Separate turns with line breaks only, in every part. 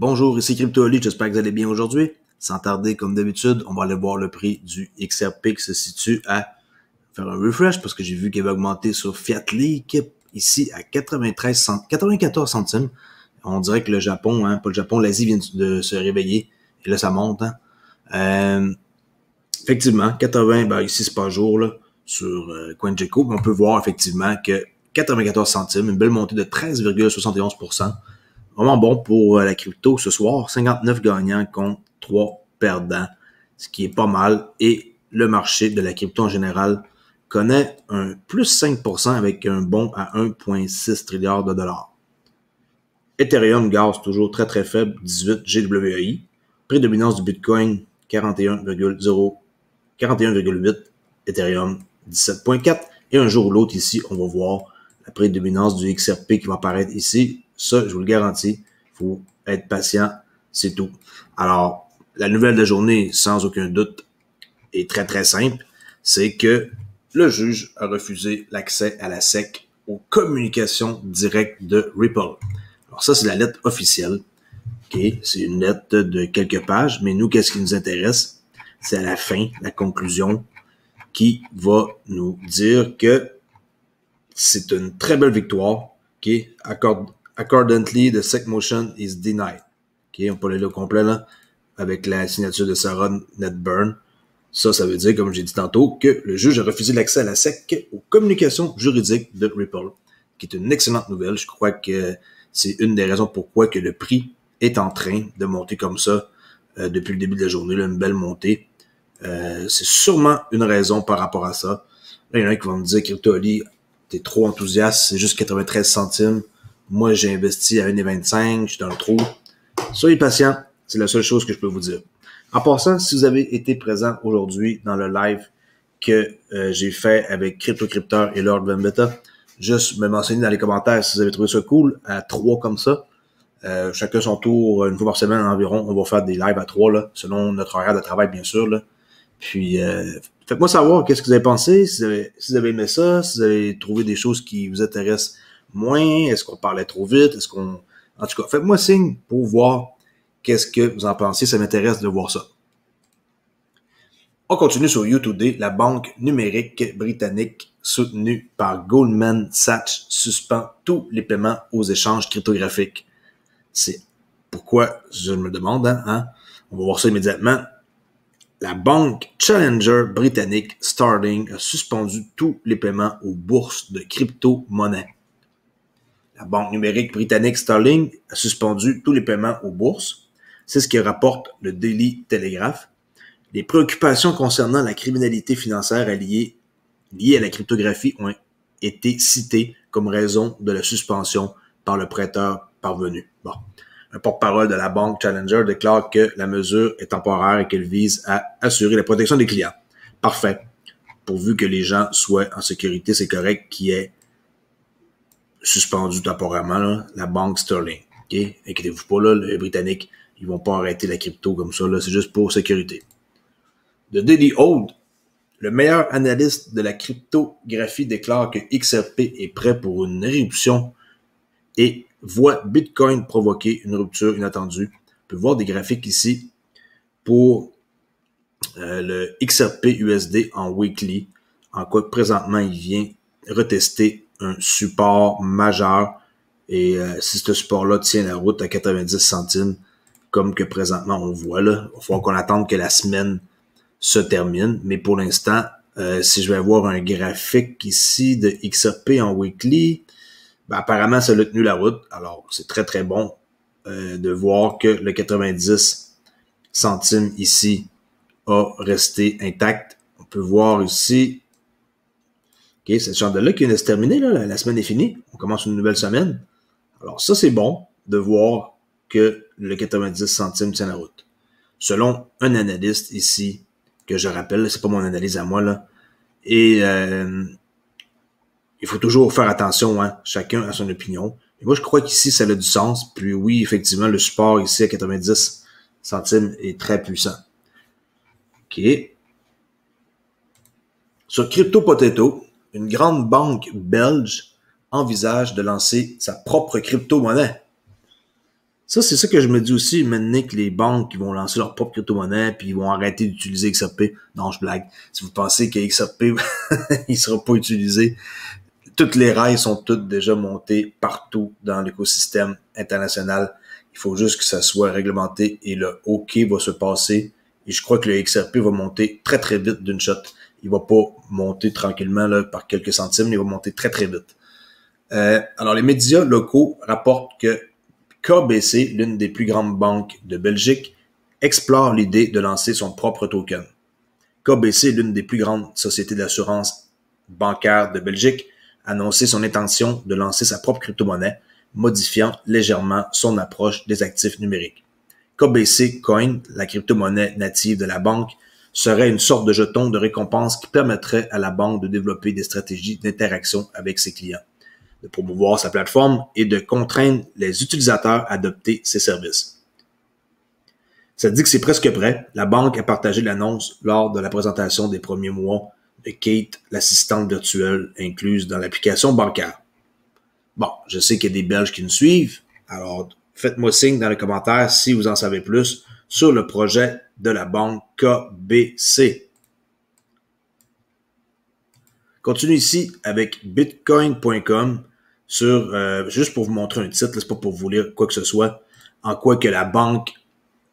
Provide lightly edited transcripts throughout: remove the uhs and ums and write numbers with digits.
Bonjour, ici CryptoOli, j'espère que vous allez bien aujourd'hui. Sans tarder, comme d'habitude, on va aller voir le prix du XRP qui se situe à faire un refresh parce que j'ai vu qu'il avait augmenté sur Fiatly ici à 94 centimes. On dirait que le Japon, pas le Japon, l'Asie vient de se réveiller et là ça monte. Effectivement, 80, ici c'est pas jour là, sur CoinGecko, mais on peut voir effectivement que 94 centimes, une belle montée de 13,71%. Vraiment bon pour la crypto ce soir. 59 gagnants contre 3 perdants, ce qui est pas mal. Et le marché de la crypto en général connaît un plus 5% avec un bond à 1,6 trilliard de dollars. Ethereum gaz toujours très très faible, 18 GWI. Prix de dominance du Bitcoin, 41,8. Ethereum, 17,4. Et un jour ou l'autre ici, on va voir la prix de dominance du XRP qui va apparaître ici. Ça, je vous le garantis, il faut être patient, c'est tout. Alors, la nouvelle de la journée, sans aucun doute, est très très simple, c'est que le juge a refusé l'accès à la SEC aux communications directes de Ripple. Alors ça, c'est la lettre officielle. Okay? C'est une lettre de quelques pages, mais nous, qu'est-ce qui nous intéresse? C'est à la fin, la conclusion, qui va nous dire que c'est une très belle victoire. Okay? Accordingly, the SEC motion is denied. Okay? On peut aller là au complet là, avec la signature de Sarah Netburn. Ça veut dire, comme j'ai dit tantôt, que le juge a refusé l'accès à la SEC aux communications juridiques de Ripple, qui est une excellente nouvelle. Je crois que c'est une des raisons pourquoi que le prix est en train de monter comme ça depuis le début de la journée, là, une belle montée. C'est sûrement une raison par rapport à ça. Là, il y en a qui vont me dire, CryptoOli, t'es trop enthousiaste, c'est juste 93 centimes. Moi, j'ai investi à 1,25, je suis dans le trou. Soyez patient, c'est la seule chose que je peux vous dire. En passant, si vous avez été présent aujourd'hui dans le live que j'ai fait avec CryptoCrypteur et Lord Vembeta, juste me mentionner dans les commentaires si vous avez trouvé ça cool, à 3 comme ça. Chacun son tour, une fois par semaine environ, on va faire des lives à 3, là, selon notre horaire de travail, bien sûr. Là. Puis, faites-moi savoir qu'est-ce que vous avez pensé, si vous avez aimé ça, si vous avez trouvé des choses qui vous intéressent moins, est-ce qu'on parlait trop vite, En tout cas, faites-moi signe pour voir qu'est-ce que vous en pensez, ça m'intéresse de voir ça. On continue sur YouTube. La banque numérique britannique soutenue par Goldman Sachs suspend tous les paiements aux échanges cryptographiques. C'est pourquoi je me demande, on va voir ça immédiatement. La banque Challenger britannique Starling a suspendu tous les paiements aux bourses de crypto-monnaies. La banque numérique britannique Starling a suspendu tous les paiements aux bourses. C'est ce que rapporte le Daily Telegraph. Les préoccupations concernant la criminalité financière liée à la cryptographie ont été citées comme raison de la suspension par le prêteur parvenu. Bon. Un porte-parole de la banque Challenger déclare que la mesure est temporaire et qu'elle vise à assurer la protection des clients. Parfait. Pourvu que les gens soient en sécurité, c'est correct qu'il y ait suspendu temporairement là, la banque Sterling. Okay? Inquiétez-vous pas, là, les Britanniques, ils vont pas arrêter la crypto comme ça, là, c'est juste pour sécurité. The Daily Ode, le meilleur analyste de la cryptographie déclare que XRP est prêt pour une éruption et voit Bitcoin provoquer une rupture inattendue. On peut voir des graphiques ici pour le XRP USD en weekly, en quoi présentement il vient retester un support majeur et si ce support-là tient la route à 90 centimes, comme que présentement on voit là, il va falloir qu'on attende que la semaine se termine, mais pour l'instant, si je vais avoir un graphique ici de XRP en weekly, apparemment ça a tenu la route, alors c'est très très bon de voir que le 90 centimes ici a resté intact. On peut voir ici, ok, c'est ce genre de là qui vient de se terminer, là, la semaine est finie, on commence une nouvelle semaine. Alors ça c'est bon de voir que le 90 centimes tient la route. Selon un analyste ici, que je rappelle, c'est pas mon analyse à moi, là, et il faut toujours faire attention, chacun a son opinion. Et moi, je crois qu'ici, ça a du sens. Puis oui, effectivement, le support ici à 90 centimes est très puissant. OK. Sur Crypto Potato, une grande banque belge envisage de lancer sa propre crypto-monnaie. Ça, c'est ça que je me dis aussi, maintenant que les banques vont lancer leur propre crypto-monnaie puis ils vont arrêter d'utiliser XRP. Non, je blague. Si vous pensez que XRP, il sera pas utilisé, toutes les rails sont toutes déjà montées partout dans l'écosystème international. Il faut juste que ça soit réglementé et le OK va se passer. Et je crois que le XRP va monter très très vite d'une shot. Il va pas monter tranquillement là, par quelques centimes, il va monter très très vite. Alors les médias locaux rapportent que KBC, l'une des plus grandes banques de Belgique, explore l'idée de lancer son propre token. KBC, l'une des plus grandes sociétés d'assurance bancaire de Belgique, a annoncé son intention de lancer sa propre crypto-monnaie, modifiant légèrement son approche des actifs numériques. KBC Coin, la crypto-monnaie native de la banque, serait une sorte de jeton de récompense qui permettrait à la banque de développer des stratégies d'interaction avec ses clients, de promouvoir sa plateforme et de contraindre les utilisateurs à adopter ses services. Ça dit que c'est presque prêt. La banque a partagé l'annonce lors de la présentation des premiers mois de Kate, l'assistante virtuelle incluse dans l'application bancaire. Bon, je sais qu'il y a des Belges qui nous suivent, alors faites-moi signe dans les commentaires si vous en savez plus sur le projet de la banque KBC. Continue ici avec bitcoin.com sur juste pour vous montrer un titre, c'est pas pour vous lire quoi que ce soit, en quoi que la Banque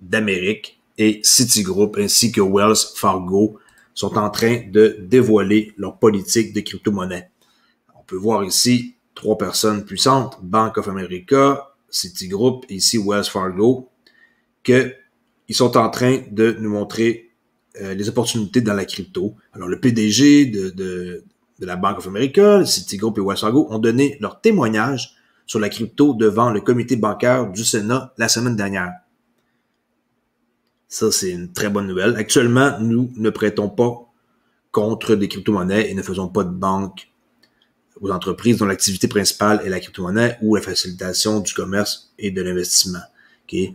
d'Amérique et Citigroup ainsi que Wells Fargo sont en train de dévoiler leur politique de crypto-monnaie. On peut voir ici 3 personnes puissantes, Bank of America, Citigroup et ici Wells Fargo, qu'ils sont en train de nous montrer les opportunités dans la crypto. Alors le PDG de la Bank of America, Citigroup et Wells Fargo ont donné leur témoignage sur la crypto devant le comité bancaire du Sénat la semaine dernière. Ça, c'est une très bonne nouvelle. Actuellement, nous ne prêtons pas contre des crypto-monnaies et ne faisons pas de banque aux entreprises dont l'activité principale est la crypto-monnaie ou la facilitation du commerce et de l'investissement. Okay?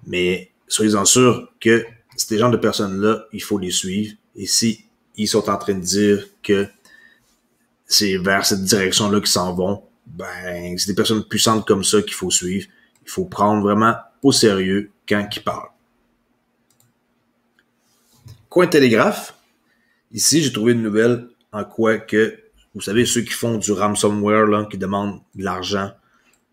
Mais soyez-en sûrs que ces genres de personnes-là, il faut les suivre. Et si ils sont en train de dire que c'est vers cette direction-là qu'ils s'en vont, ben, c'est des personnes puissantes comme ça qu'il faut suivre. Il faut prendre vraiment au sérieux quand ils parlent. Cointelegraph. Ici, j'ai trouvé une nouvelle en quoi que, vous savez, ceux qui font du ransomware, là, qui demandent de l'argent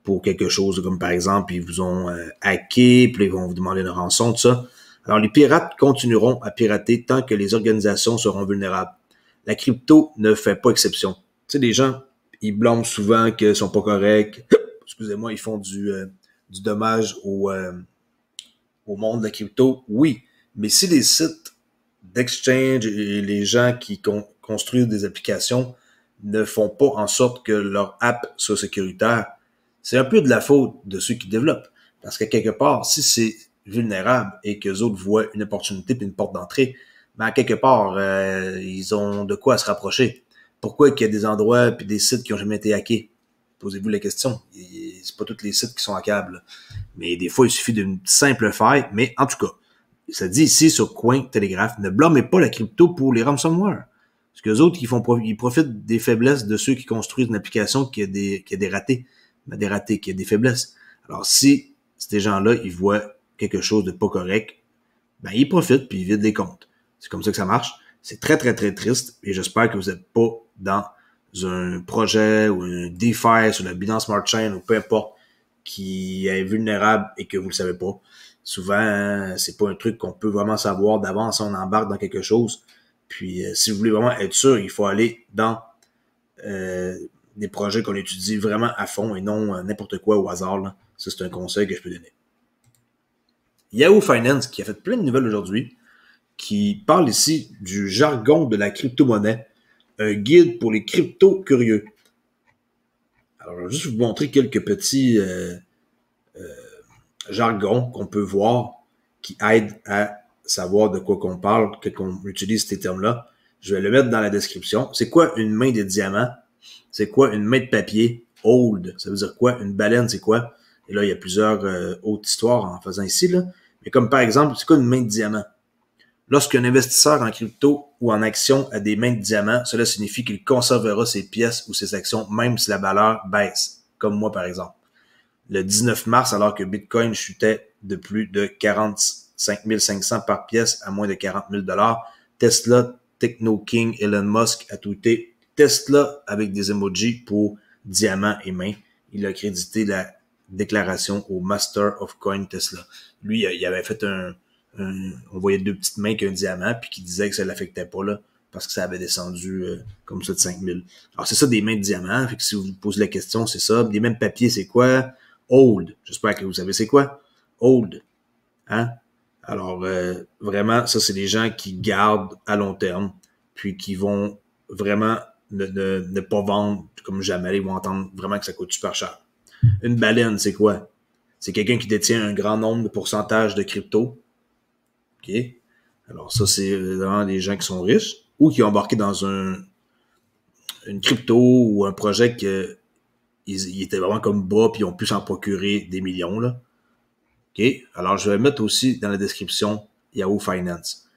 pour quelque chose, comme par exemple, ils vous ont hacké, puis ils vont vous demander une rançon, tout ça. Alors, les pirates continueront à pirater tant que les organisations seront vulnérables. La crypto ne fait pas exception. Tu sais, les gens, ils blâment souvent qu'ils sont pas corrects. Excusez-moi, ils font du dommage au monde de la crypto. Oui, mais si les sites d'exchange et les gens qui construisent des applications ne font pas en sorte que leur app soit sécuritaire, c'est un peu de la faute de ceux qui développent. Parce que quelque part, si c'est vulnérable et que les autres voient une opportunité puis une porte d'entrée, ben à quelque part, ils ont de quoi se rapprocher. Pourquoi qu'il y a des endroits puis des sites qui ont jamais été hackés? Posez-vous la question. C'est pas tous les sites qui sont hackables. Mais des fois, il suffit d'une simple faille. Mais en tout cas, ça dit ici sur Cointelegraph, ne blâmez pas la crypto pour les ransomware. Parce que les autres, ils profitent des faiblesses de ceux qui construisent une application qui a des ratés. Qui a des faiblesses. Alors, si ces gens-là, ils voient quelque chose de pas correct, ben, ils profitent puis ils vident les comptes. C'est comme ça que ça marche. C'est très, très, très triste et j'espère que vous n'êtes pas dans un projet ou un DeFi sur la Binance Smart Chain ou peu importe qui est vulnérable et que vous le savez pas. Souvent, hein, c'est pas un truc qu'on peut vraiment savoir d'avance. On embarque dans quelque chose. Puis, si vous voulez vraiment être sûr, il faut aller dans des projets qu'on étudie vraiment à fond et non n'importe quoi au hasard. Là. Ça, c'est un conseil que je peux donner. Yahoo Finance, qui a fait plein de nouvelles aujourd'hui, qui parle ici du jargon de la crypto-monnaie, un guide pour les crypto-curieux. Alors, je vais juste vous montrer quelques petits jargons qu'on peut voir qui aident à savoir de quoi qu'on parle, qu'on utilise ces termes-là. Je vais le mettre dans la description. C'est quoi une main de diamant? C'est quoi une main de papier? Old, ça veut dire quoi? Une baleine, c'est quoi? Et là, il y a plusieurs autres histoires en faisant ici, là. Mais comme par exemple, c'est quoi une main de diamant? Lorsqu'un investisseur en crypto ou en actions a des mains de diamant, cela signifie qu'il conservera ses pièces ou ses actions même si la valeur baisse, comme moi par exemple. le 19 mars, alors que Bitcoin chutait de plus de 45 500 par pièce à moins de 40 000 $. Tesla, Techno King, Elon Musk a tweeté Tesla avec des emojis pour diamant et main. Il a crédité la déclaration au Master of Coin Tesla. Lui, il avait fait on voyait deux petites mains qu'un diamant, puis qui disait que ça l'affectait pas, là, parce que ça avait descendu comme ça de 5000. Alors, c'est ça des mains de diamant. Fait que si vous vous posez la question, c'est ça. Des mains de papier, c'est quoi? Hold. J'espère que vous savez c'est quoi? Hold. Hein? Alors, vraiment, ça, c'est des gens qui gardent à long terme, puis qui vont vraiment ne pas vendre comme jamais. Ils vont entendre vraiment que ça coûte super cher. Une baleine, c'est quoi? C'est quelqu'un qui détient un grand nombre de pourcentage de crypto. OK? Alors, ça, c'est vraiment des gens qui sont riches ou qui ont embarqué dans une crypto ou un projet que ils étaient vraiment comme bas puis ils ont pu s'en procurer des millions, là. OK? Alors, je vais mettre aussi dans la description Yahoo Finance.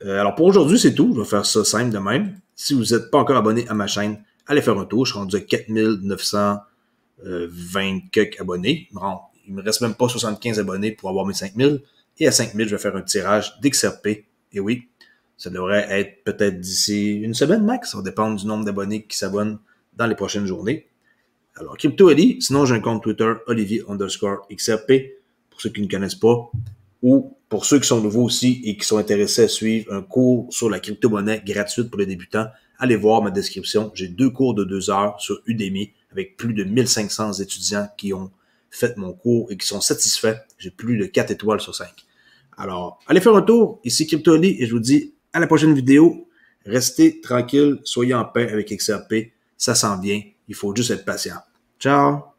Alors, pour aujourd'hui, c'est tout. Je vais faire ça simple de même. Si vous n'êtes pas encore abonné à ma chaîne, allez faire un tour. Je suis rendu à 4920 quelques abonnés. Bon, il me reste même pas 75 abonnés pour avoir mes 5000. Et à 5000, je vais faire un tirage d'XRP. Et oui, ça devrait être peut-être d'ici une semaine max. Ça va dépendre du nombre d'abonnés qui s'abonnent dans les prochaines journées. Alors, Crypto Ali. Sinon, j'ai un compte Twitter, Olivier_XRP. Pour ceux qui ne connaissent pas, ou pour ceux qui sont nouveaux aussi et qui sont intéressés à suivre un cours sur la crypto-monnaie gratuite pour les débutants, allez voir ma description. J'ai 2 cours de 2 heures sur Udemy avec plus de 1500 étudiants qui ont fait mon cours et qui sont satisfaits. J'ai plus de 4 étoiles sur 5. Alors, allez faire un tour. Ici Crypto Ali et je vous dis à la prochaine vidéo. Restez tranquille, soyez en paix avec XRP. Ça s'en vient. Il faut juste être patient. Ciao!